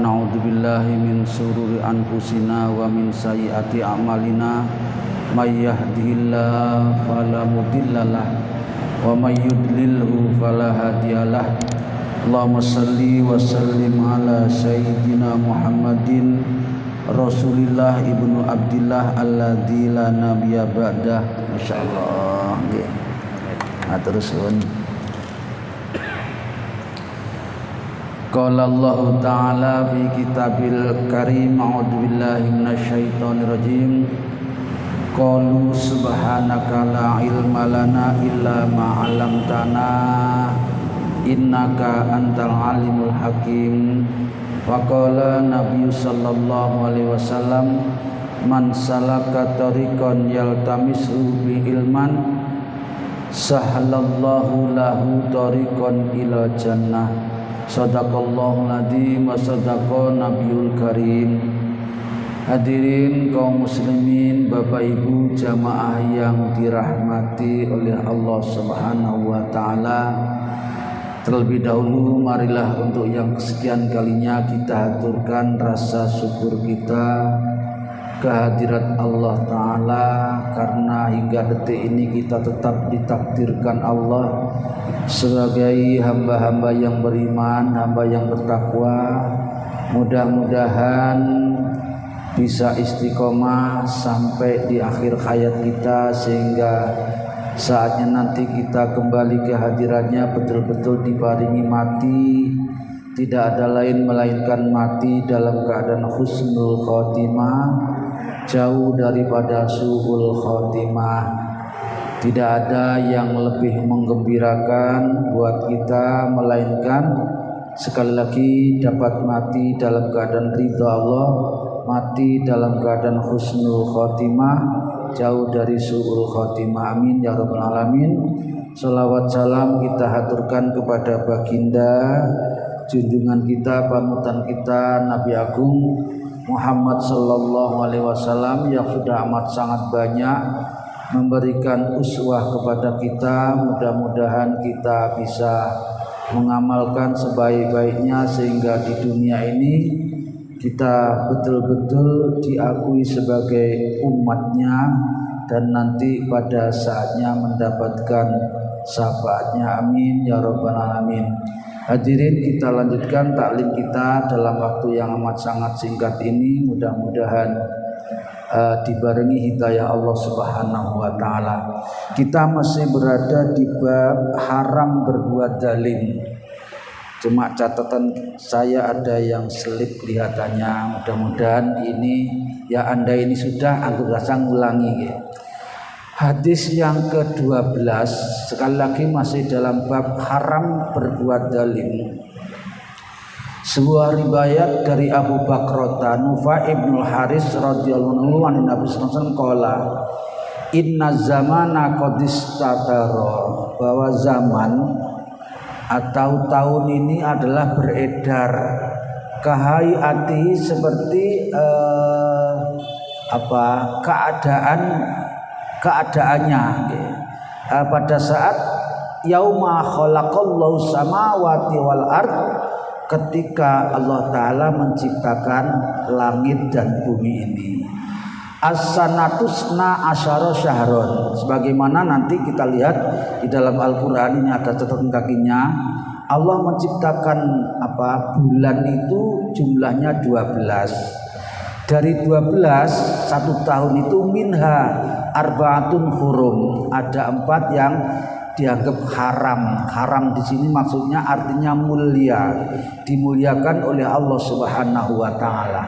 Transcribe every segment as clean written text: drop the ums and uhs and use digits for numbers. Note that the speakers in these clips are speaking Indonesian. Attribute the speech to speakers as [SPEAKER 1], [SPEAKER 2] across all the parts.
[SPEAKER 1] na'udzu billahi min syururi anfusina wa min sayyiati a'malina may yahdihillahu fala mudhillalah wa may yudlilhu fala hadiyalah. Allahumma shalli wa sallim ala sayyidina Muhammadin Rasulillah ibnu Abdillah alladzi la nabiyya ba'dah. Masyaallah nggih. Teruskeun. Qala Allah Ta'ala fi kitabil karim, a'udzu billahi minasyaitonir rajim. Qalu subhanaka la ilma lana illa ma 'allamtana innaka antal alimul hakim. Wa qala Nabi sallallahu alaihi wasallam, man salaka tariqan yaltamisu bi ilman sahalallahu lahu tariqan ilal jannah. Sadaqallahul adzim wa sadaqa nabiyul karim. Hadirin kaum muslimin, Bapak Ibu jamaah yang dirahmati oleh Allah Subhanahu wa taala. Terlebih dahulu marilah untuk yang kesekian kalinya kita haturkan rasa syukur kita kehadirat Allah Ta'ala, karena hingga detik ini kita tetap ditakdirkan Allah sebagai hamba-hamba yang beriman, hamba yang bertakwa. Mudah-mudahan bisa istiqomah sampai di akhir hayat kita, sehingga saatnya nanti kita kembali ke hadiratnya betul-betul diparingi mati, tidak ada lain melainkan mati dalam keadaan husnul khotimah, jauh daripada su'ul khotimah. Tidak ada yang lebih menggembirakan buat kita melainkan sekali lagi dapat mati dalam keadaan ridha Allah, mati dalam keadaan husnul khotimah, jauh dari su'ul khotimah. Amin ya rabbal alamin. Salawat salam kita haturkan kepada baginda junjungan kita, panutan kita, Nabi Agung Muhammad sallallahu alaihi wasallam, yang sudah amat sangat banyak memberikan uswah kepada kita. Mudah-mudahan kita bisa mengamalkan sebaik-baiknya sehingga di dunia ini kita betul-betul diakui sebagai umatnya, dan nanti pada saatnya mendapatkan syafaatnya. Amin ya rabbal alamin. Hadirin, kita lanjutkan taklim kita dalam waktu yang amat sangat singkat ini. Mudah-mudahan dibarengi hidayah Allah Subhanahu wa taala. Kita masih berada di bab haram berbuat zalim. Cuma catatan saya ada yang selip kelihatannya. Mudah-mudahan ini ya, Anda ini sudah anggap rasa ngulangi ya. Hadis yang ke-12 sekali lagi masih dalam bab haram berbuat zalim. Sebuah riwayat dari Abu Bakrata Nufai ibnul Haris radhiyallahu anhu, Nabi sallallahu alaihi wasallam qala, inna zamana qad istatara, bahwa zaman atau tahun ini adalah beredar kahayati, seperti keadaannya pada saat yauma khalaqallahu samawati wal ard, ketika Allah Ta'ala menciptakan langit dan bumi ini. As-sanatusna asyara syahron, sebagaimana nanti kita lihat di dalam Al-Quran, ini ada catatan kakinya. Allah menciptakan bulan itu jumlahnya 12. Dari 12, satu tahun itu minha arbaatun hurum, ada 4 yang dianggap haram. Haram di sini maksudnya artinya mulia, dimuliakan oleh Allah Subhanahu wa taala.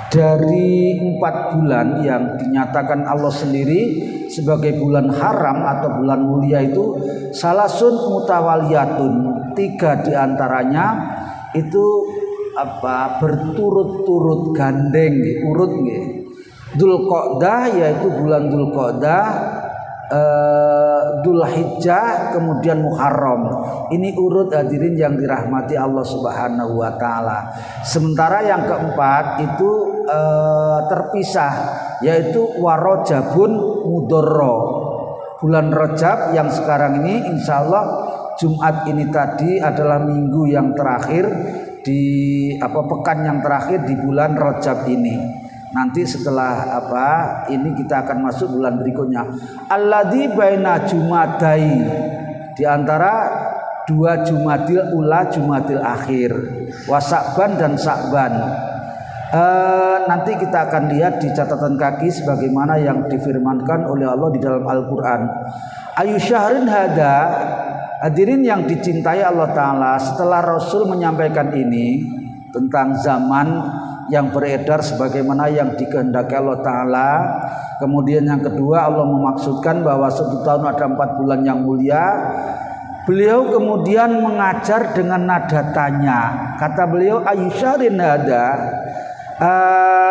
[SPEAKER 1] Dari 4 bulan yang dinyatakan Allah sendiri sebagai bulan haram atau bulan mulia itu salasun mutawaliyatun, 3 diantaranya itu berturut-turut gandeng, urut nggih. Dzulqa'dah yaitu bulan Dzulqa'dah, Dzulhijjah, kemudian Muharram. Ini urut hadirin yang dirahmati Allah Subhanahu wa taala. Sementara yang keempat itu terpisah, yaitu Warajabun Mudharra. Bulan Rajab yang sekarang ini insyaallah Jumat ini tadi adalah minggu yang terakhir di pekan yang terakhir di bulan Rajab ini. Nanti setelah ini kita akan masuk bulan berikutnya. Alladzi baina jumadai, di antara 2 Jumadil Ula Jumadil Akhir, wa Sa'ban dan Sa'ban. Nanti kita akan lihat di catatan kaki sebagaimana yang difirmankan oleh Allah di dalam Al-Qur'an. Ayu syahrin hada, hadirin yang dicintai Allah Ta'ala, setelah Rasul menyampaikan ini tentang zaman yang beredar sebagaimana yang dikehendaki Allah Ta'ala. Kemudian yang kedua, Allah memaksudkan bahwa 1 tahun ada 4 bulan yang mulia. Beliau kemudian mengajar dengan nada tanya. Kata beliau, ayu syahrin hada,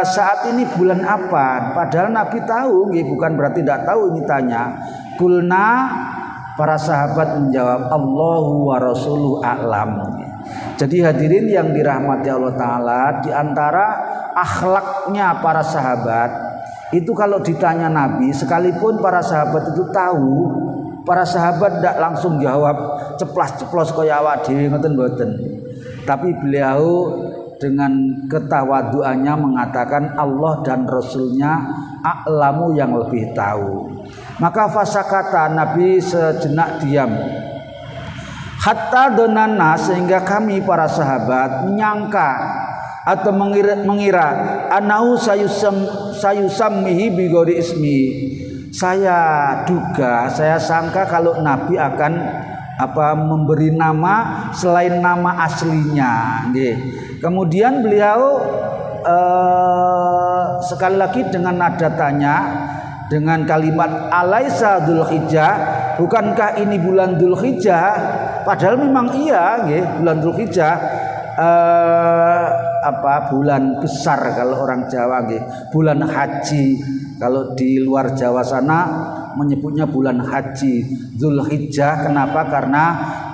[SPEAKER 1] saat ini bulan apa? Padahal Nabi tahu, bukan berarti tidak tahu, ini tanya. Kulna, para sahabat menjawab, Allahu wa rasuluhu a'lam. Jadi hadirin yang dirahmati Allah Ta'ala, di antara akhlaknya para sahabat itu kalau ditanya Nabi, sekalipun para sahabat itu tahu, para sahabat tidak langsung jawab ceplas-ceplos kaya awak dhewe ngoten mboten. Tapi beliau dengan ketawaduannya mengatakan Allah dan Rasulnya a'lamu, yang lebih tahu. Maka fasakata, Nabi sejenak diam. Hatta donana, sehingga kami para sahabat menyangka atau mengira anau sayusammihi bighairi ismi. Saya duga, saya sangka kalau Nabi akan memberi nama selain nama aslinya. Kemudian beliau sekali lagi dengan nada tanya, dengan kalimat alaisa dzulhijjah, bukankah ini bulan Dzulhijjah? Padahal memang iya, bulan Dzulhijjah, bulan besar kalau orang Jawa, bulan haji. Kalau di luar Jawa sana menyebutnya bulan haji Dzulhijjah. Kenapa? Karena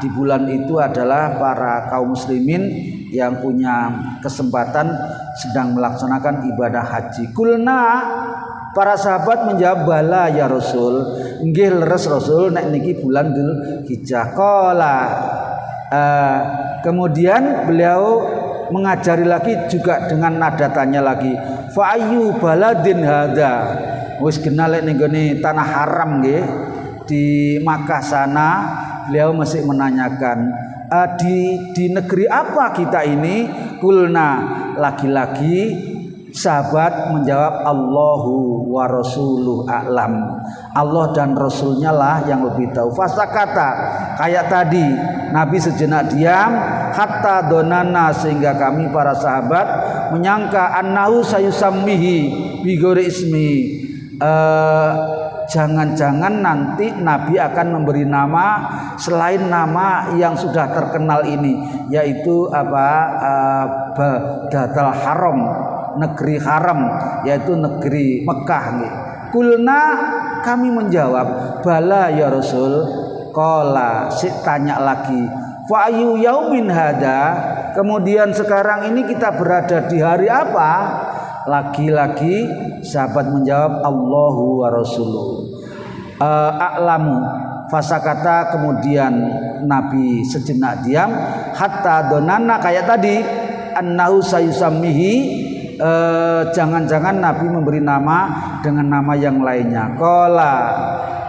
[SPEAKER 1] di bulan itu adalah para kaum muslimin yang punya kesempatan sedang melaksanakan ibadah haji. Kulna, para sahabat menjawab, bala ya Rasul, nggih leres Rasul, nek niki bulan Dzulhijjah. Qala, kemudian beliau mengajari lagi juga dengan nada tanya lagi, fa ayyu baladin hada, wis kenal ning gone tanah haram nggih di Makkah sana. Beliau masih menanyakan, di negeri apa kita ini? Kulna, lagi-lagi sahabat menjawab Allahu wa rasuluhu a'lam, Allah dan Rasulnya lah yang lebih tahu. Fasakata, kayak tadi Nabi sejenak diam. Hatta donana, sehingga kami para sahabat menyangka annahu sayusammihi bighairi ismi, jangan-jangan nanti Nabi akan memberi nama selain nama yang sudah terkenal ini, yaitu Baldatul Haram, negeri haram, yaitu negeri Mekah. Kulna, kami menjawab, bala ya Rasul. Qala, tanya lagi, fa ayu yaumin hada, kemudian sekarang ini kita berada di hari apa? Lagi-lagi sahabat menjawab Allahu wa rasuluhu a'lamu. Fasakata, kemudian Nabi sejenak diam. Hatta donana, kayak tadi, annahu sayusammihi, jangan-jangan Nabi memberi nama dengan nama yang lainnya. Qala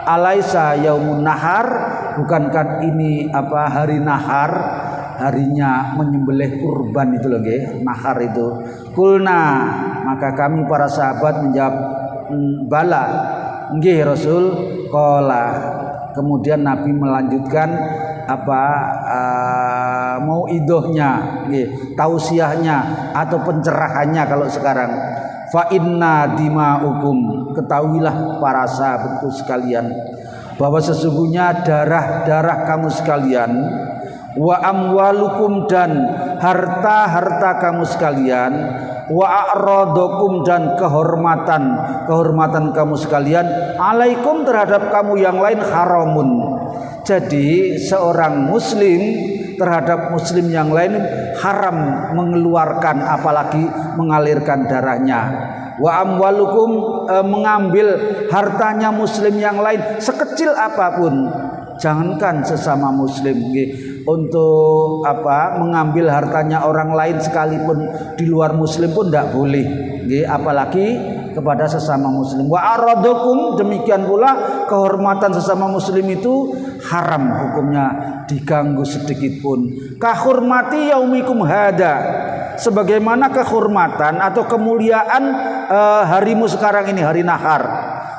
[SPEAKER 1] alaisa yaumun nahar, bukankah ini hari nahar, harinya menyembelih kurban itu loh, nahar itu. Kulna, maka kami para sahabat menjawab, bala, nggih Rasul. Qala, kemudian Nabi melanjutkan mau idohnya, tausiahnya atau pencerahannya kalau sekarang. Fa inna dima'ukum, ketahuilah para sahabatku sekalian, bahwa sesungguhnya darah-darah kamu sekalian, wa amwalukum, dan harta-harta kamu sekalian, wa a'radakum, dan kehormatan kamu sekalian, alaikum, terhadap kamu yang lain, haramun. Jadi seorang muslim terhadap muslim yang lain haram mengeluarkan, apalagi mengalirkan darahnya. Wa amwalukum, mengambil hartanya muslim yang lain sekecil apapun, jangankan sesama muslim, untuk mengambil hartanya orang lain sekalipun di luar muslim pun tidak boleh, apalagi kepada sesama muslim. Wa aradukum, demikian pula kehormatan sesama muslim itu haram hukumnya diganggu sedikit pun. Kahormati yaumikum hada, sebagaimana kehormatan atau kemuliaan harimu sekarang ini, hari nahar.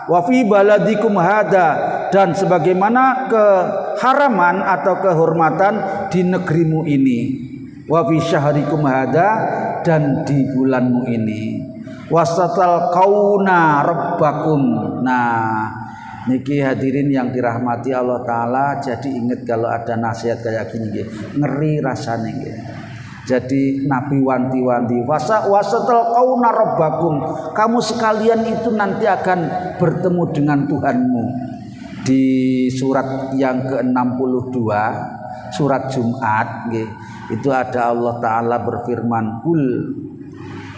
[SPEAKER 1] Wa fi baladikum hada, dan sebagaimana keharaman atau kehormatan di negerimu ini. Wa fi syahrikum hada, dan di bulanmu ini. Wasatal kauna rabbakum. Nah, niki hadirin yang dirahmati Allah Ta'ala, jadi ingat kalau ada nasihat kayak gini, ngeri rasanya. Jadi Nabi wanti-wanti, wasatal kauna rabbakum, kamu sekalian itu nanti akan bertemu dengan Tuhanmu. Di surat yang ke-62, surat Jumat, itu ada Allah Ta'ala berfirman, kul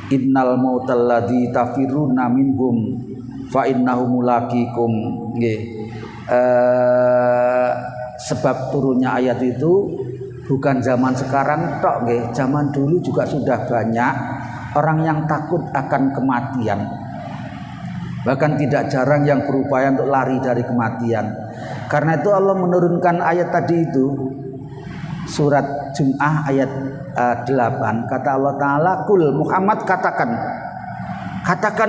[SPEAKER 1] innal mautal ladzi tafiruna minhum fa innahu mulaqikum. Sebab turunnya ayat itu bukan zaman sekarang tok, zaman dulu juga sudah banyak orang yang takut akan kematian. Bahkan tidak jarang yang berupaya untuk lari dari kematian. Karena itu Allah menurunkan ayat tadi itu, surat Jum'ah ayat 8. Kata Allah Ta'ala, kul Muhammad, katakan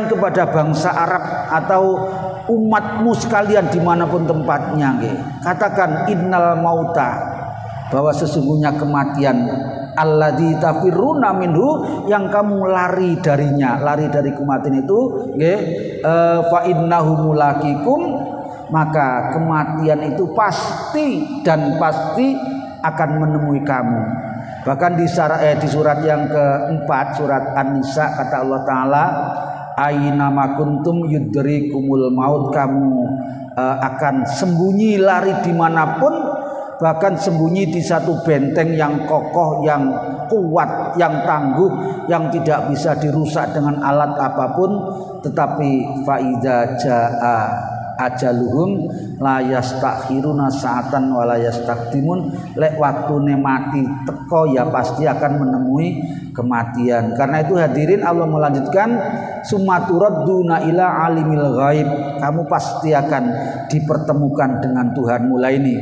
[SPEAKER 1] kepada bangsa Arab atau umatmu sekalian dimanapun tempatnya, katakan innal mauta, bahwa sesungguhnya kematian alladzi tafiruna minhu, yang kamu lari darinya, lari dari kematian itu, fa innahu mulaqikum, maka kematian itu pasti dan pasti akan menemui kamu. Bahkan di surat yang keempat, surat An-Nisa, kata Allah Ta'ala, aina ma kuntum yudrikumul maut, kamu akan sembunyi lari dimanapun, bahkan sembunyi di satu benteng yang kokoh, yang kuat, yang tangguh, yang tidak bisa dirusak dengan alat apapun. Tetapi faiza jaa ajaluhum la yastakhiruna sa'atan wa la yastaqdimun, lek waktune mati teko ya pasti akan menemui kematian. Karena itu hadirin, Allah melanjutkan, summaturadduna ila alimil ghaib, kamu pasti akan dipertemukan dengan Tuhanmu. Lah ini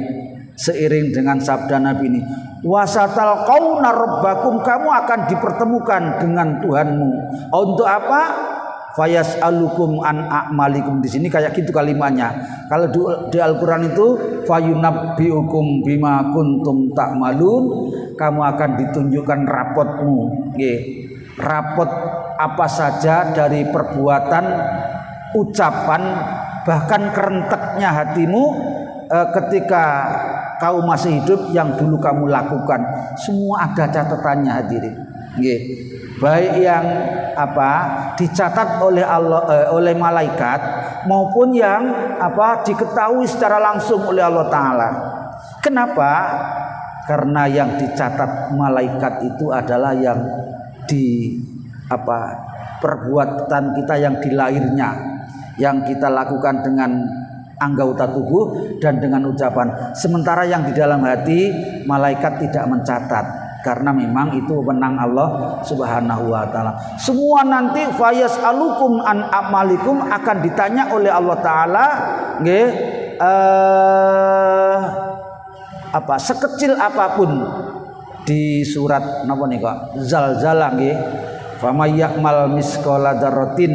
[SPEAKER 1] seiring dengan sabda Nabi ini, wasatal qauna rabbakum, kamu akan dipertemukan dengan Tuhanmu. Untuk apa? Fayas'alukum an a'malikum. Di sini kayak gitu kalimatnya. Kalau di Al-Qur'an itu fayunabbiukum bima kuntum ta'malun, kamu akan ditunjukkan rapotmu, rapot apa saja dari perbuatan, ucapan, bahkan kerenteknya hatimu ketika kau masih hidup, yang dulu kamu lakukan, semua ada catatannya hadirin. Baik yang dicatat oleh Allah, oleh malaikat, maupun yang diketahui secara langsung oleh Allah Ta'ala. Kenapa? Karena yang dicatat malaikat itu adalah yang di perbuatan kita yang di lahirnya, yang kita lakukan dengan anggota tubuh dan dengan ucapan. Sementara yang di dalam hati malaikat tidak mencatat, karena memang itu wewenang Allah Subhanahu wa Ta'ala. Semua nanti fayas'alukum an amalikum, akan ditanya oleh Allah Ta'ala, sekecil apapun. Di surat napa nika Zalzalah nggih, fama ya'mal misqala dzarratin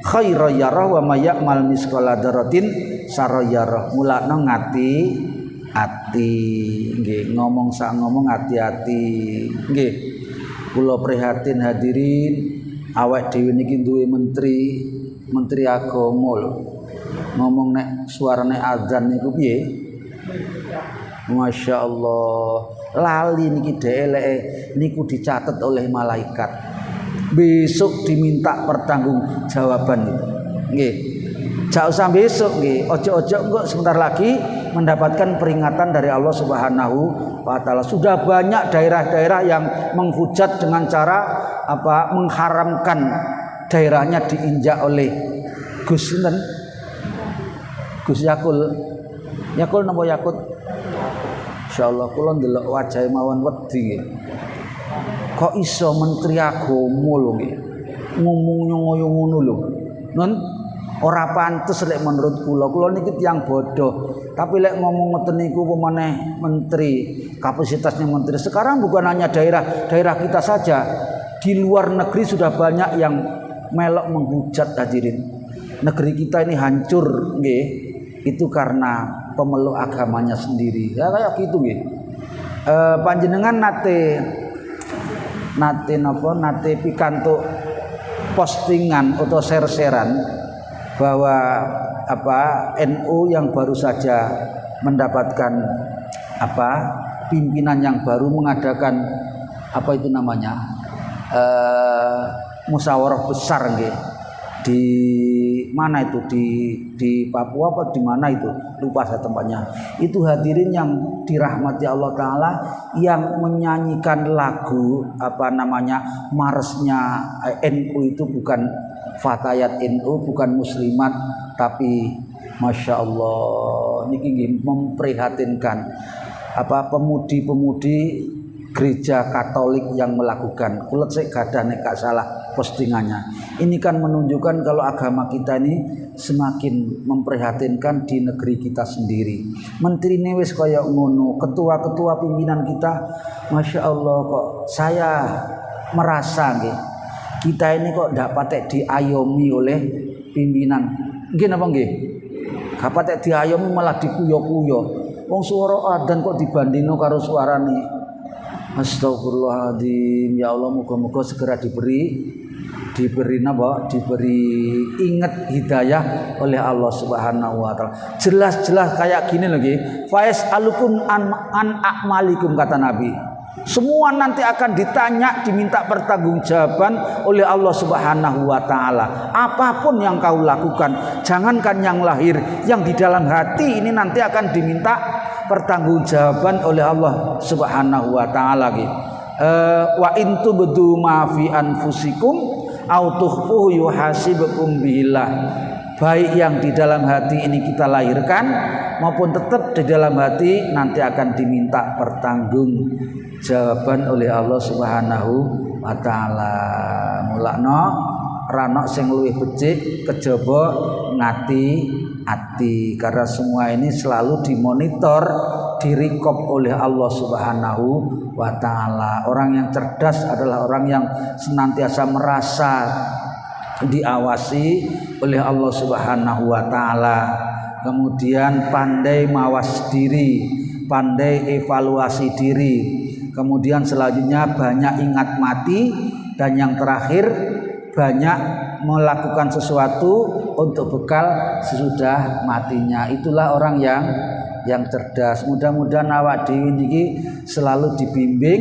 [SPEAKER 1] khairan yarah wa may ya'mal misqala dzarratin sarra yarah. Mulakno ngati ati nggih, ngomong sak ngomong hati-hati nggih. Kula prihatin hadirin, awak dhewe niki duwe menteri agama lho. Ngomong nek suarane azan niku piye? Masya Allah, lali niki eleke niku dicatat oleh malaikat. Besok diminta pertanggungjawaban itu. Nggih. Jak usah besok nggih, ojo-ojo engko sebentar lagi mendapatkan peringatan dari Allah Subhanahu wa Ta'ala. Sudah banyak daerah-daerah yang menghujat dengan cara mengharamkan daerahnya diinjak oleh Gus sinten? Gus Yakul. Yakul napa Yakut? Masyaallah kula ndelok wajahe mawon wedi nggih. Kok iso menteri agama lho nggih. Ngomong ngoyo ngono lho. Non ora pantes lek menurut kula. Kula niki tiyang bodoh. Tapi lek ngomong ngoten niku pemeneh menteri, kapasitasnya menteri. Sekarang bukan hanya daerah kita saja. Di luar negeri sudah banyak yang melok menghujat hadirin. Negeri kita ini hancur nggih. Itu karena pemeluk agamanya sendiri. Ya kayak gitu nggih. Panjenengan nate pikantuk postingan atau share-sharean bahwa NU yang baru saja mendapatkan pimpinan yang baru mengadakan itu namanya musyawarah besar nggih. Di mana itu di Papua apa di mana itu lupa saya tempatnya. Itu hadirin yang dirahmati Allah Taala yang menyanyikan lagu marsnya NU itu bukan Fatayat NU, bukan muslimat, tapi Masya Allah niki memprihatinkan pemudi-pemudi gereja Katolik yang melakukan. Kulit saya gadah nek gak salah postingannya. Ini kan menunjukkan kalau agama kita ini semakin memprihatinkan di negeri kita sendiri. Menteri ini wis kaya ngono, ketua-ketua pimpinan kita, Masya Allah kok saya merasa nggih, kita ini kok ndak patek diayomi oleh pimpinan. Nggih napa nggih? Gak patek diayomi malah dikuyo-kuyo. Wong swara adzan kok dibandingno karo suarane. Astagfirullahaladzim. Ya Allah, moga-moga segera diberi ingat hidayah oleh Allah Subhanahu wa taala. Jelas-jelas kayak gini lagi. Faiz alukum an a'malikum kata Nabi. Semua nanti akan ditanya, diminta pertanggungjawaban oleh Allah Subhanahu wa taala. Apapun yang kau lakukan, jangankan yang lahir, yang di dalam hati ini nanti akan diminta pertanggungjawaban oleh Allah Subhanahu wa taala. Wa in tubdu ma fi anfusikum au tukhfuhu yuhasibukum billah. Baik yang di dalam hati ini kita lahirkan maupun tetap di dalam hati nanti akan diminta pertanggungjawaban oleh Allah Subhanahu wa taala. Mulakno rano sing luwih becik kejaba ngati ati, karena semua ini selalu dimonitor, direkop oleh Allah Subhanahu wa taala. Orang yang cerdas adalah orang yang senantiasa merasa diawasi oleh Allah Subhanahu wa taala. Kemudian pandai mawas diri, pandai evaluasi diri. Kemudian selanjutnya banyak ingat mati, dan yang terakhir banyak melakukan sesuatu untuk bekal sesudah matinya. Itulah orang yang cerdas. Mudah-mudahan awak dhewe niki selalu dibimbing,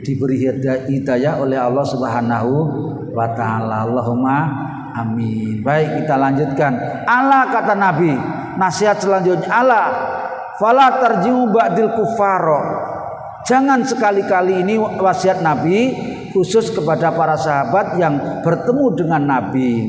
[SPEAKER 1] diberi hidayah oleh Allah Subhanahu wa taala. Allahumma amin. Baik, kita lanjutkan. Allah kata Nabi, nasihat selanjutnya Allah, fala tarji'u ba'dil kuffara. Jangan sekali-kali, ini wasiat Nabi khusus kepada para sahabat yang bertemu dengan Nabi.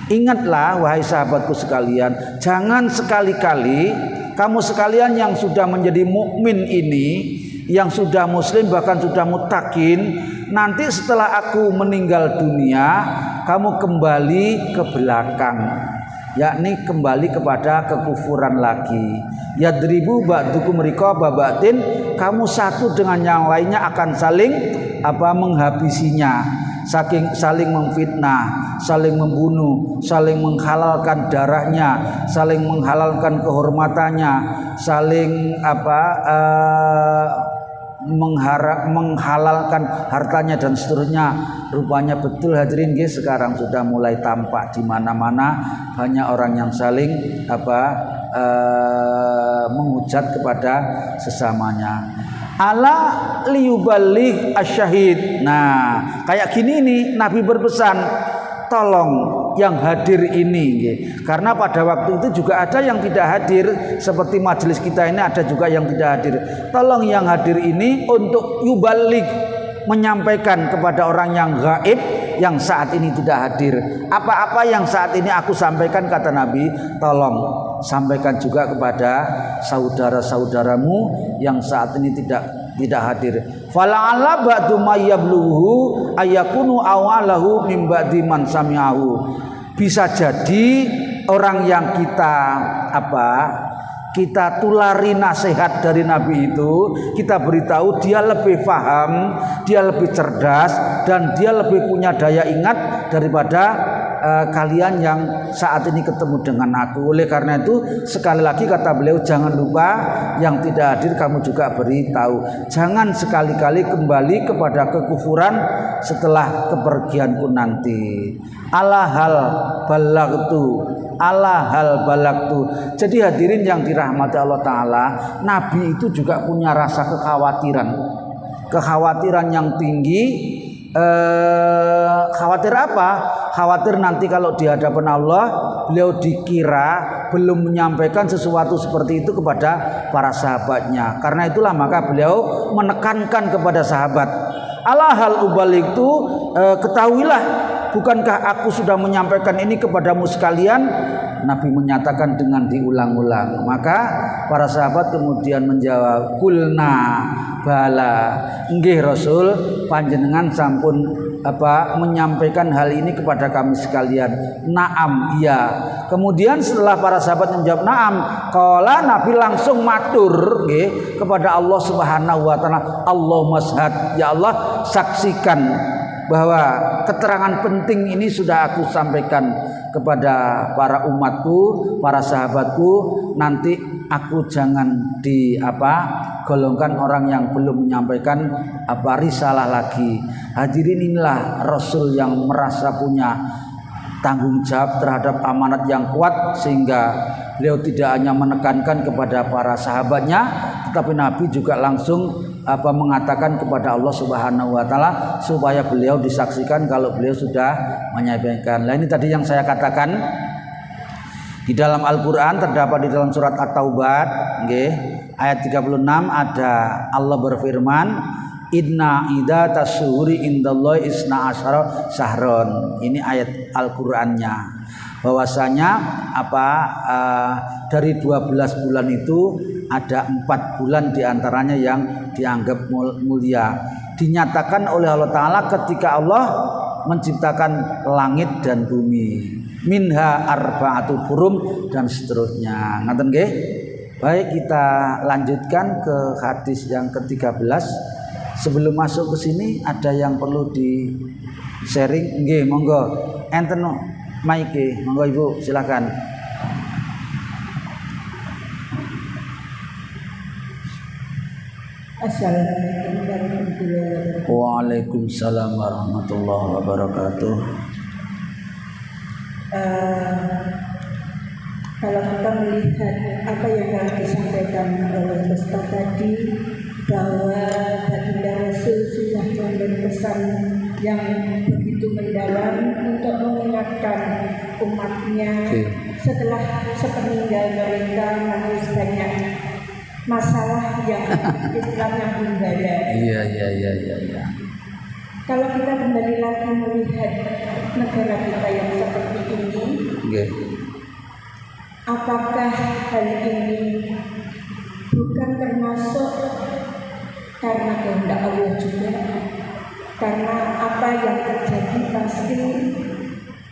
[SPEAKER 1] Ingatlah wahai sahabatku sekalian, jangan sekali-kali kamu sekalian yang sudah menjadi mukmin ini, yang sudah muslim bahkan sudah muttaqin, nanti setelah aku meninggal dunia kamu kembali ke belakang, yakni kembali kepada kekufuran lagi. Yadribu ba'dukum riqaba ba'din, kamu satu dengan yang lainnya akan saling menghabisinya, saling memfitnah, saling membunuh, saling menghalalkan darahnya, saling menghalalkan kehormatannya, saling menghalalkan hartanya dan seterusnya. Rupanya betul hadirin guys, sekarang sudah mulai tampak di mana-mana banyak orang yang saling menghujat kepada sesamanya. Ala liyuballigh asyahid. Nah, kayak gini nih Nabi berpesan, tolong yang hadir ini, karena pada waktu itu juga ada yang tidak hadir, seperti majelis kita ini ada juga yang tidak hadir. Tolong yang hadir ini untuk yuballigh, menyampaikan kepada orang yang gaib, yang saat ini tidak hadir. Apa-apa yang saat ini aku sampaikan, kata Nabi, tolong sampaikan juga kepada saudara-saudaramu yang saat ini tidak hadir. Fala'alla ba'du may yablughu ayakunu awalahu mim ba'di man sami'ahu. Bisa jadi orang yang kita tulari nasihat dari Nabi itu, kita beritahu, dia lebih paham, dia lebih cerdas, dan dia lebih punya daya ingat daripada kalian yang saat ini ketemu dengan aku. Oleh karena itu, sekali lagi kata beliau, jangan lupa yang tidak hadir kamu juga beritahu. Jangan sekali-kali kembali kepada kekufuran setelah kepergianku nanti. Ala hal balagtu. Jadi hadirin yang dirahmati Allah Ta'ala, Nabi itu juga punya rasa kekhawatiran yang tinggi. Khawatir apa? Khawatir nanti kalau di hadapan Allah beliau dikira belum menyampaikan sesuatu seperti itu kepada para sahabatnya. Karena itulah maka beliau menekankan kepada sahabat, ala hal ubalik itu, ketahuilah, bukankah aku sudah menyampaikan ini kepadamu sekalian? Nabi menyatakan dengan diulang-ulang. Maka para sahabat kemudian menjawab, kulna bala, nggih Rasul, panjenengan sampun menyampaikan hal ini kepada kami sekalian. Naam, iya. Kemudian setelah para sahabat menjawab naam, qala, Nabi langsung matur nggih kepada Allah Subhanahu wa taala, Allahumma syhad, ya Allah saksikan bahwa keterangan penting ini sudah aku sampaikan kepada para umatku, para sahabatku. Nanti aku jangan golongkan orang yang belum menyampaikan risalah lagi. Hadirin, inilah Rasul yang merasa punya tanggung jawab terhadap amanat yang kuat, sehingga beliau tidak hanya menekankan kepada para sahabatnya, tetapi Nabi juga langsung mengatakan kepada Allah Subhanahu wa taala supaya beliau disaksikan kalau beliau sudah menyampaikan. Nah, ini tadi yang saya katakan, di dalam Al-Qur'an terdapat di dalam surat At-Taubah nggih, ayat 36 ada Allah berfirman, inna iddatas syuhuri indallahi isna asyara syahron. Ini ayat Al-Qur'annya, bahwasanya dari 12 bulan itu ada 4 bulan diantaranya yang dianggap mulia. Dinyatakan oleh Allah Ta'ala ketika Allah menciptakan langit dan bumi, minha arba'atul hurum, dan seterusnya. Ngaten nggih? Baik, kita lanjutkan ke hadis yang ke-13. Sebelum masuk ke sini ada yang perlu di sharing nggih, monggo enten maike, monggo Ibu silakan.
[SPEAKER 2] Assalamualaikum warahmatullahi wabarakatuh.
[SPEAKER 1] Waalaikumsalam warahmatullahi wabarakatuh.
[SPEAKER 2] Kalau kita melihat apa yang telah disampaikan oleh Ustaz tadi, bahwa baginda Rasul sudah memberi pesan yang begitu mendalam untuk mengingatkan umatnya setelah sepeninggal mereka masih banyak masalah yang Islamnya belum ada.
[SPEAKER 1] Iya.
[SPEAKER 2] Kalau kita kembali lagi melihat negara kita yang seperti ini, apakah hal ini bukan termasuk karena kehendak Allah juga? Karena apa yang terjadi pasti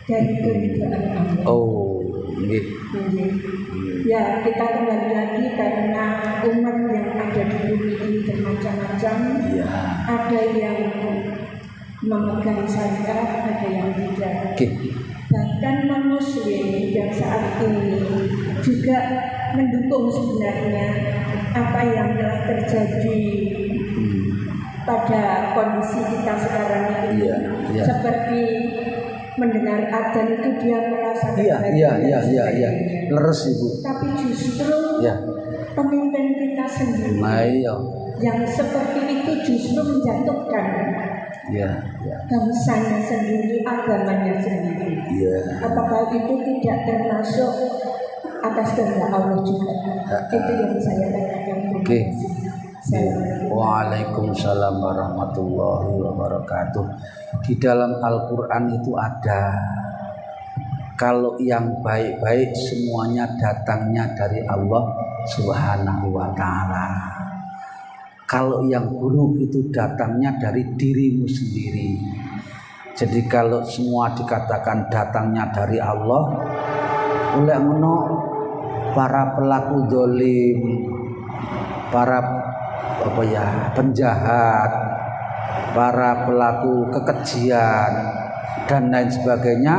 [SPEAKER 2] dari keridhaan Allah.
[SPEAKER 1] Oh, nggih.
[SPEAKER 2] Ya, kita kembali lagi karena umat yang ada di bumi ini bermacam-macam.
[SPEAKER 1] Iya.
[SPEAKER 2] Ada yang memegang syariat, ada yang tidak. Bahkan non-muslim yang saat ini juga mendukung sebenarnya apa yang telah terjadi pada kondisi kita sekarang ini.
[SPEAKER 1] Iya.
[SPEAKER 2] Seperti mendengar adzan itu dia merasa
[SPEAKER 1] Iya. Leres Ibu.
[SPEAKER 2] Tapi justru pemimpin kita sendiri yang seperti itu justru menjatuhkan bangsanya sendiri, agamanya sendiri. Apakah itu tidak termasuk atas kehendak Allah juga? Itu yang saya tanyakan.
[SPEAKER 1] Waalaikumsalam warahmatullahi wabarakatuh. Di dalam Al-Quran itu ada, kalau yang baik-baik semuanya datangnya dari Allah Subhanahu wa ta'ala. Kalau yang buruk itu datangnya dari dirimu sendiri. Jadi kalau semua dikatakan datangnya dari Allah, oleh ngono para pelaku zalim, para penjahat, para pelaku kekejian dan lain sebagainya,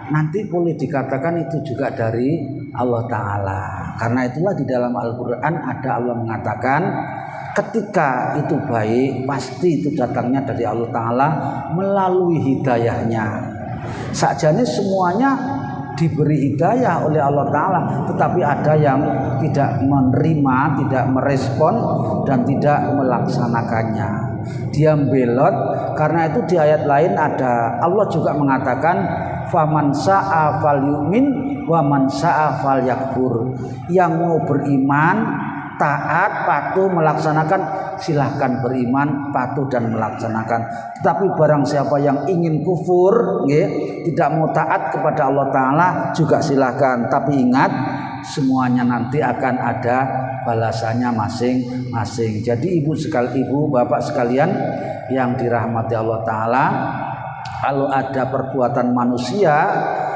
[SPEAKER 1] nanti boleh dikatakan itu juga dari Allah Ta'ala. Karena itulah di dalam Al-Quran ada Allah mengatakan ketika itu baik pasti itu datangnya dari Allah Ta'ala melalui hidayahnya. Sakjane semuanya diberi hidayah oleh Allah Ta'ala, tetapi ada yang tidak menerima, tidak merespon dan tidak melaksanakannya. Dia belot. Karena itu di ayat lain ada Allah juga mengatakan faman sa'a falyu'min wa man sa'a falyakfur. Yang mau beriman, taat, patuh, melaksanakan, silahkan beriman, patuh dan melaksanakan. Tetapi barang siapa yang ingin kufur, tidak mau taat kepada Allah Ta'ala, juga silahkan. Tapi ingat, semuanya nanti akan ada balasannya masing-masing. Jadi ibu, bapak sekalian yang dirahmati Allah Ta'ala, kalau ada perbuatan manusia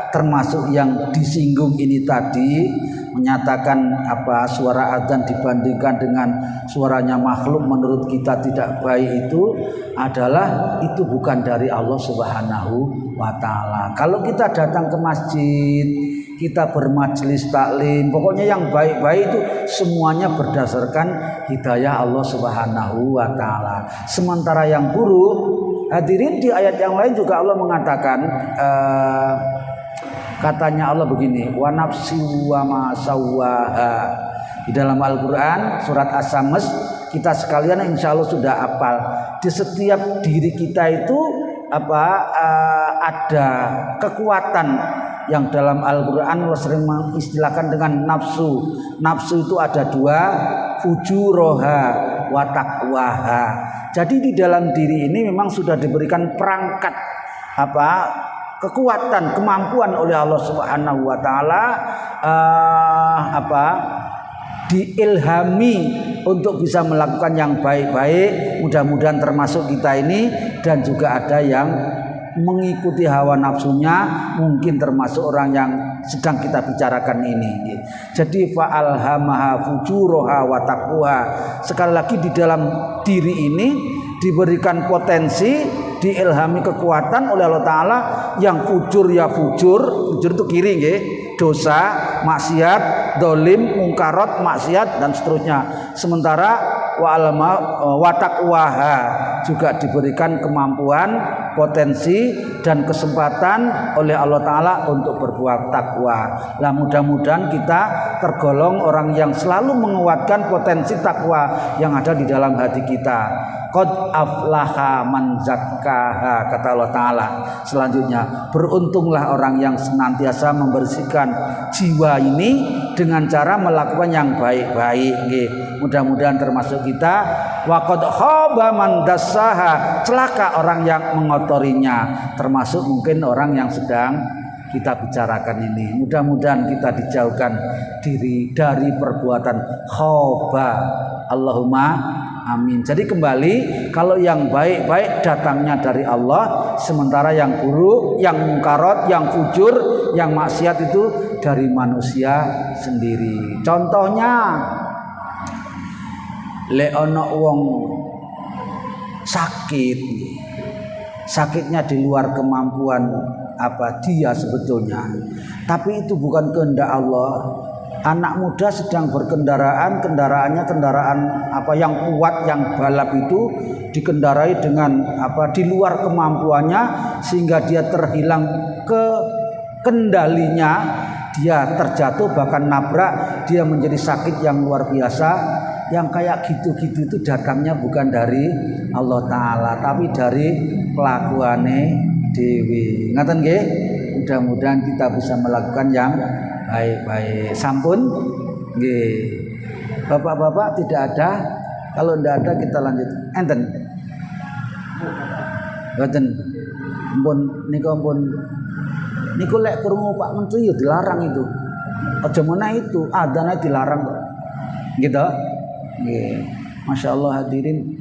[SPEAKER 1] termasuk yang disinggung ini tadi, menyatakan suara adzan dibandingkan dengan suaranya makhluk menurut kita tidak baik, itu bukan dari Allah Subhanahu wa ta'ala. Kalau kita datang ke masjid, kita bermajelis taklim, pokoknya yang baik-baik itu semuanya berdasarkan hidayah Allah Subhanahu wa ta'ala. Sementara yang buruk, hadirin, di ayat yang lain juga Allah mengatakan, katanya Allah begini, wa nafsi wa ma sawwaha. Di dalam Al-Quran surat As-Samс, kita sekalian insya Allah sudah hafal. Di setiap diri kita itu ada kekuatan yang dalam Al-Quran Allah sering mengistilahkan dengan nafsu. Nafsu itu ada dua, fujuroha wa taqwaha. Jadi di dalam diri ini memang sudah diberikan perangkat kekuatan, kemampuan oleh Allah Subhanahu wa ta'ala, diilhami untuk bisa melakukan yang baik-baik. Mudah-mudahan termasuk kita ini, dan juga ada yang mengikuti hawa nafsunya, mungkin termasuk orang yang sedang kita bicarakan ini. Jadi fa'alhamaha fujuroha wa taqwa. Sekali lagi, di dalam diri ini diberikan potensi, diilhami kekuatan oleh Allah Ta'ala. Yang fujur ya fujur itu kiri, dosa, maksiat, dolim, mungkarat, maksiat dan seterusnya. Sementara wa taqwaha juga diberikan kemampuan, potensi dan kesempatan oleh Allah Ta'ala untuk berbuat takwa. Nah, mudah-mudahan kita tergolong orang yang selalu menguatkan potensi takwa yang ada di dalam hati kita. Qad aflaha man zakkaha, kata Allah Ta'ala. Selanjutnya, beruntunglah orang yang senantiasa membersihkan jiwa ini dengan cara melakukan yang baik-baik. Mudah-mudahan termasuk kita. Wa qad khaba man dassaha, celaka orang yang mengotorinya, termasuk mungkin orang yang sedang kita bicarakan ini. Mudah-mudahan kita dijauhkan diri dari perbuatan khaba. Allahumma amin. Jadi kembali, kalau yang baik-baik datangnya dari Allah, sementara yang buruk, yang mungkarat, yang fujur, yang maksiat itu dari manusia sendiri. Contohnya, lek ana wong sakit, sakitnya di luar kemampuan dia sebetulnya, tapi itu bukan kehendak Allah. Anak muda sedang berkendaraan, kendaraannya kendaraan yang kuat, yang balap itu dikendarai dengan di luar kemampuannya, sehingga dia terhilang kendalinya, dia terjatuh bahkan nabrak, dia menjadi sakit yang luar biasa. Yang kayak gitu-gitu itu datangnya bukan dari Allah Ta'ala, tapi dari kelakuane dewi. Ngaten nggih? Mudah-mudahan kita bisa melakukan yang baik-baik. Sampun nggih. Bapak-bapak tidak ada Kalau tidak ada kita lanjut. Enten. Boten. Niku lek krungu Pak Menteri ya dilarang itu. Aja meneh itu, adzane dilarang kok. Gitu. Nggih. Masyaallah hadirin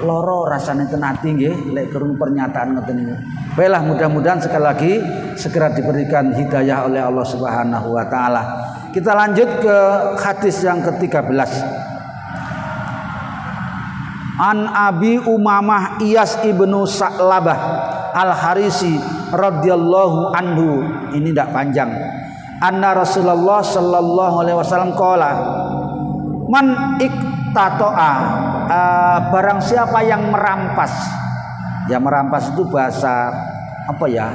[SPEAKER 1] loro rasane ten ati nggih lek krungu pernyataan ngoten niku. Baiklah, mudah-mudahan sekali lagi segera diberikan hidayah oleh Allah Subhanahu wa taala. Kita lanjut ke hadis yang ke-13. An Abi Umamah Iyas ibnu Sa'labah Al-Harisi radhiyallahu anhu. Ini tidak panjang. Anna Rasulullah sallallahu alaihi wasallam qala man iktato'a, barang siapa yang merampas. Ya, merampas itu bahasa apa ya?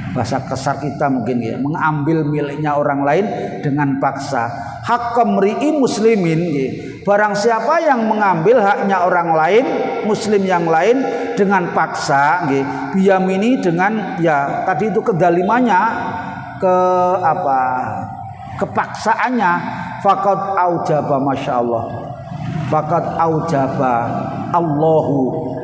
[SPEAKER 1] Bahasa kasar kita mungkin ya, mengambil miliknya orang lain dengan paksa. Hak qamri'i muslimin ya. Barang siapa yang mengambil haknya orang lain, muslim yang lain dengan paksa nggih, biyamini dengan ya tadi itu kedalimannya, kepaksaannya, faqad aujaba masyaallah. Faqad aujaba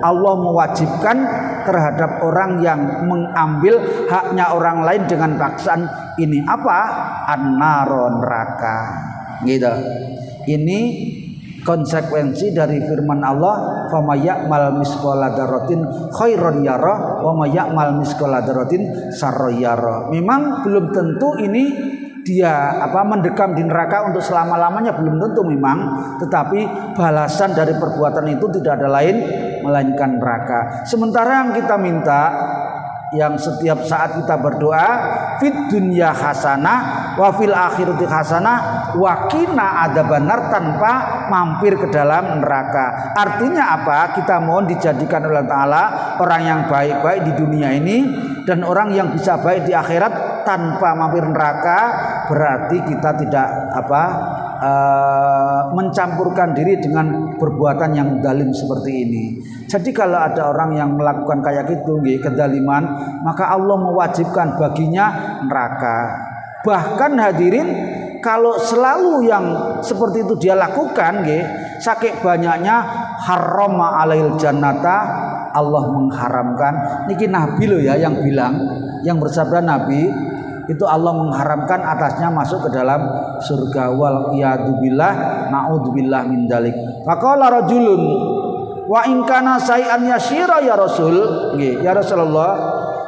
[SPEAKER 1] Allah mewajibkan terhadap orang yang mengambil haknya orang lain dengan paksaan ini apa? An-naro, neraka. Gitu. Ini konsekuensi dari firman Allah, famayyamal misqala dzarratin khairon yara wa mayya'mal misqala dzarratin syarron yara. Memang belum tentu ini dia mendekam di neraka untuk selama-lamanya, belum tentu memang, tetapi balasan dari perbuatan itu tidak ada lain melainkan neraka. Sementara yang kita minta, yang setiap saat kita berdoa, fid dunya hasanah wa fil akhirati hasanah wa qina adzabannar, tanpa mampir ke dalam neraka. Artinya apa? Kita mohon dijadikan oleh Allah Ta'ala orang yang baik-baik di dunia ini dan orang yang bisa baik di akhirat tanpa mampir neraka. Berarti kita tidak mencampurkan diri dengan perbuatan yang zalim seperti ini. Jadi kalau ada orang yang melakukan kayak gitu nggih, kezaliman, maka Allah mewajibkan baginya neraka. Bahkan hadirin, kalau selalu yang seperti itu dia lakukan nggih, saking banyaknya harrama alail jannata, Allah mengharamkan. Niki Nabi loh ya yang bilang, yang bersabda Nabi, itu Allah mengharamkan atasnya masuk ke dalam surga. Wal qiyadu billah, naudzubillah min dzalik. Faqala rajulun wa in kana say'an yasira ya Rasul, nggih, ya Rasulullah,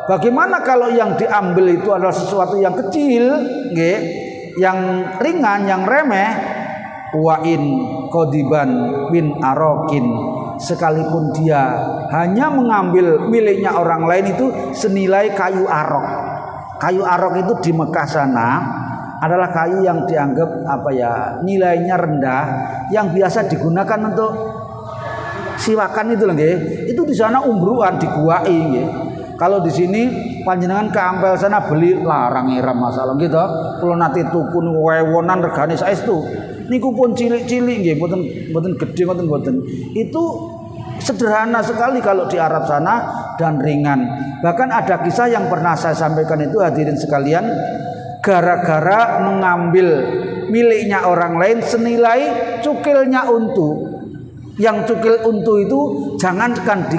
[SPEAKER 1] bagaimana kalau yang diambil itu adalah sesuatu yang kecil, nggih, yang ringan, yang remeh? Wa in qodiban bin arokin, sekalipun dia hanya mengambil miliknya orang lain itu senilai kayu arok. Kayu arok itu di Mekah sana adalah kayu yang dianggap nilainya rendah, yang biasa digunakan untuk siwakan itu loh nggih. Itu di sana umbruan diguai nggih. Kalau di sini panjenengan ke Ampel sana beli larang iram masalah gitu. Kula nate tuku wewonan regane saestu. Niku pun cilik-cilik nggih, mboten gedhe mboten. Itu sederhana sekali kalau di Arab sana dan ringan. Bahkan ada kisah yang pernah saya sampaikan itu hadirin sekalian, gara-gara mengambil miliknya orang lain senilai cukilnya untu. Yang cukil untu itu jangankan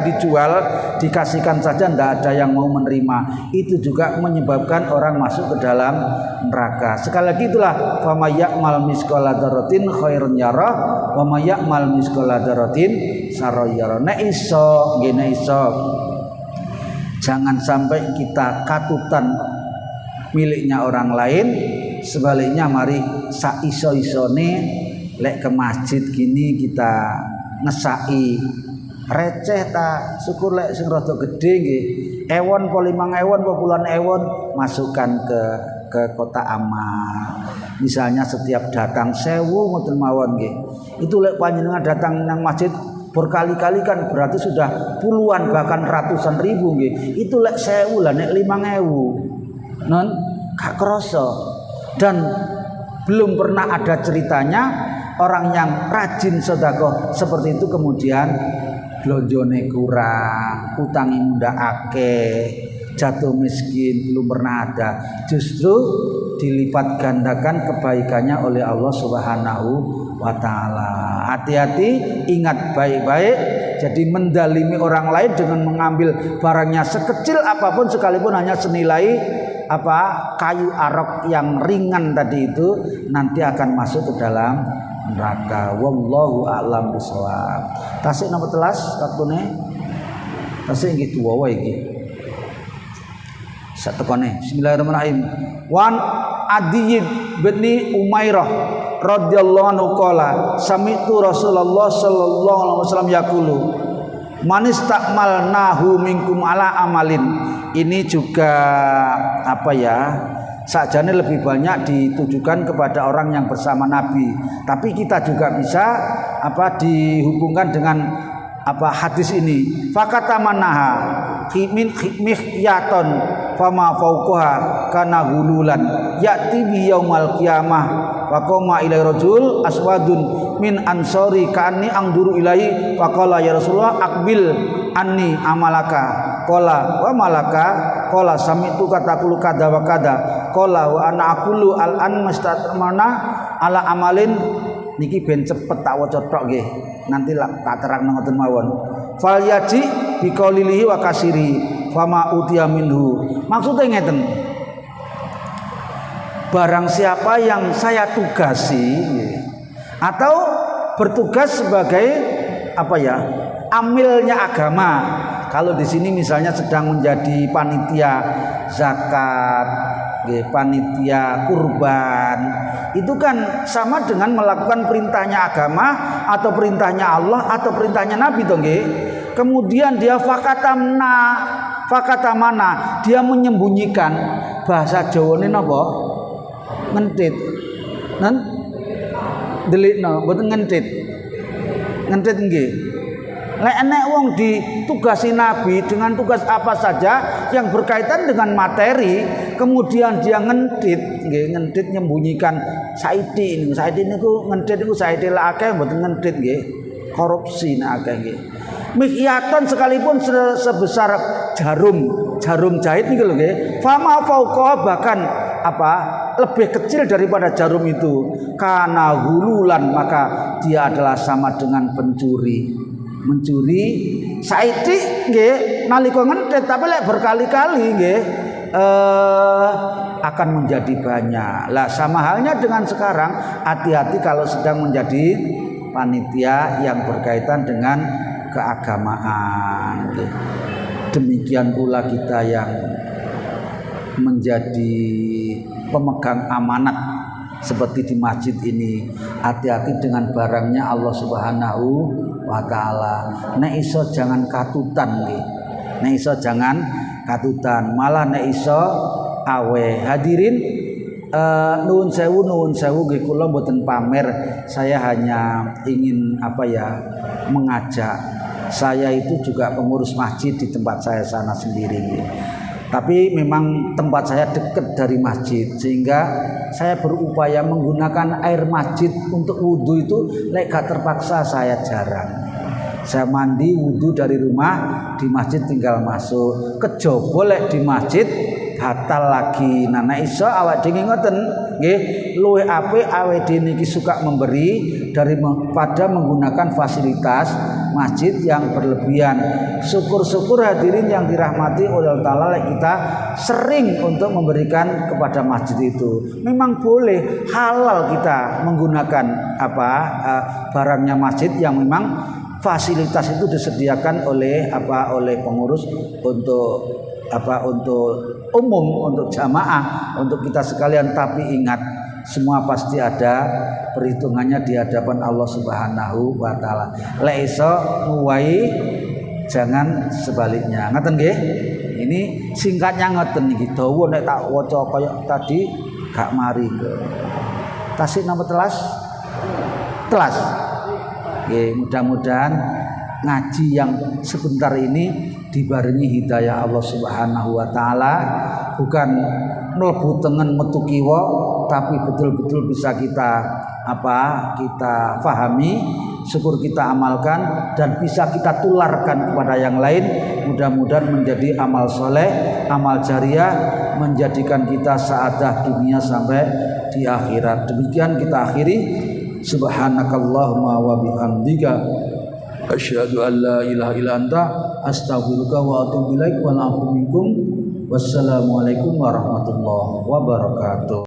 [SPEAKER 1] dijual, dikasihkan saja tidak ada yang mau menerima. Itu juga menyebabkan orang masuk ke dalam neraka. Sekali lagi itulah famayyamal misqala dzarratin khairon yara wa mayyamal misqala dzarratin syarron yara. Nek iso, jangan sampai kita katutan miliknya orang lain. Sebaliknya mari saiso-isone lek ke masjid gini kita ngesaki receh ta, syukur lek sing rada gedhe nggih, ewon po 5 ewon po puluhan ewon masukkan ke kotak amal. Misalnya setiap datang 1000 ngoten mawon nggih. Itu lek panjenengan datang nang masjid berkali-kali kan berarti sudah puluhan bahkan ratusan ribu nggih. Itu lek 1000 lah, nek 5000 non gak krasa. Dan belum pernah ada ceritanya orang yang rajin sedekah seperti itu kemudian blonjone kurang, utangi muda akeh, jatuh miskin, belum pernah ada. Justru dilipat gandakan kebaikannya oleh Allah Subhanahu wa ta'ala. Hati-hati, ingat baik-baik. Jadi mendalimi orang lain dengan mengambil barangnya sekecil apapun sekalipun hanya senilai kayu arok yang ringan tadi itu nanti akan masuk ke dalam neraka. Wallahu a'lam bishawab. Tasik nomor telas waktune. Tasik nggih tuwa wae iki. Satekone. Bismillahirrahmanirrahim. Wan Adiyyin bin Umairah radhiyallahu anhu qala sami'tu Rasulullah sallallahu alaihi wasallam yaqulu man istakmalnahu minkum ala amalin. Ini juga sakjane lebih banyak ditujukan kepada orang yang bersama Nabi, tapi kita juga bisa dihubungkan dengan hadis ini. Fakatamanaha min khimihyaton fama fauqaha kana hululan ya'ti bi yaumal qiyamah wa qama ilai rajul aswadun min ansori ka'anni angduru ilaihi faqala ya Rasulullah aqbil anni amalaka qala wa malaka qala sami'tu kataqulu kada wa kada qala wa ana aqulu al an mustatmana ala amalin. Niki ben cepet tak waca tok nggih. Nanti tak terangno ngoten mawon. Fal yaji bi qaulilihi wa kasiri fama utiya minhu. Maksudnya ngeten. Barang siapa yang saya tugasi atau bertugas sebagai amilnya agama. Kalau di sini misalnya sedang menjadi panitia zakat, panitia kurban, itu kan sama dengan melakukan perintahnya agama atau perintahnya Allah atau perintahnya Nabi toh nggih. Kemudian dia fakatamana, dia menyembunyikan. Bahasa Jawane napa? Ngentit. Delikno, mboten ngentit. Ngentit nggih. Lek enek wong ditugasi Nabi dengan tugas apa saja yang berkaitan dengan materi, kemudian dia ngentit, nggih, ngentit nyembunyikan saiti niku. Saiti niku ngentit niku saiti lak akeh mboten ngentit nggih. Korupsi nek akeh nggih. Mikyaton sekalipun sebesar jarum jahit niku lho nggih. Fama fauqa bahkan lebih kecil daripada jarum itu. Kana hululan maka dia adalah sama dengan pencuri. Mencuri saiki nggih nalika ngentit tapi lek berkali-kali nggih akan menjadi banyak. Lah sama halnya dengan sekarang, hati-hati kalau sedang menjadi panitia yang berkaitan dengan keagamaan. Demikian pula kita yang menjadi pemegang amanat seperti di masjid ini, hati-hati dengan barangnya Allah Subhanahu wa ta'ala. Nek iso jangan katutan nggih. Nek iso jangan katutan, malah nek iso awe. Hadirin nuwun sewu nggih, kula mboten pamer. Saya hanya ingin mengajak. Saya itu juga pengurus masjid di tempat saya sana sendiri nggih. Tapi memang tempat saya dekat dari masjid, sehingga saya berupaya menggunakan air masjid untuk wudhu itu lek gak terpaksa saya jarang. Saya mandi wudhu dari rumah, di masjid tinggal masuk. Kejaba lek di masjid batal lagi. Nah iso awak dhewe ngoten nggih, luwih apik awake dhewe niki suka memberi daripada menggunakan fasilitas masjid yang berlebihan. Syukur-syukur hadirin yang dirahmati oleh Allah Ta'ala, kita sering untuk memberikan kepada masjid itu. Memang boleh, halal kita menggunakan barangnya masjid yang memang fasilitas itu disediakan oleh pengurus untuk umum, untuk jamaah, untuk kita sekalian. Tapi ingat, semua pasti ada perhitungannya di hadapan Allah Subhanahu wa ta'ala. Lek iso nguwai, jangan sebaliknya. Ngoten nggih? Ini singkatnya ngoten niki. Dawa nek tak waca kaya tadi gak mari. Tasik napa telas? Telas. Nggih, mudah-mudahan ngaji yang sebentar ini dibarengi hidayah Allah Subhanahu wa ta'ala, bukan mlebu tengen metu kiwa, tapi betul-betul bisa kita pahami, syukur kita amalkan, dan bisa kita tularkan kepada yang lain. Mudah-mudahan menjadi amal soleh, amal jariah, menjadikan kita saadah dunia sampai di akhirat. Demikian kita akhiri. Subhanakallahumma wa bihamdika asyhadu an la ilaha illa anta astaghfiruka wa atubu ilaik wa a'udzu minkum. Wassalamualaikum warahmatullahi wabarakatuh.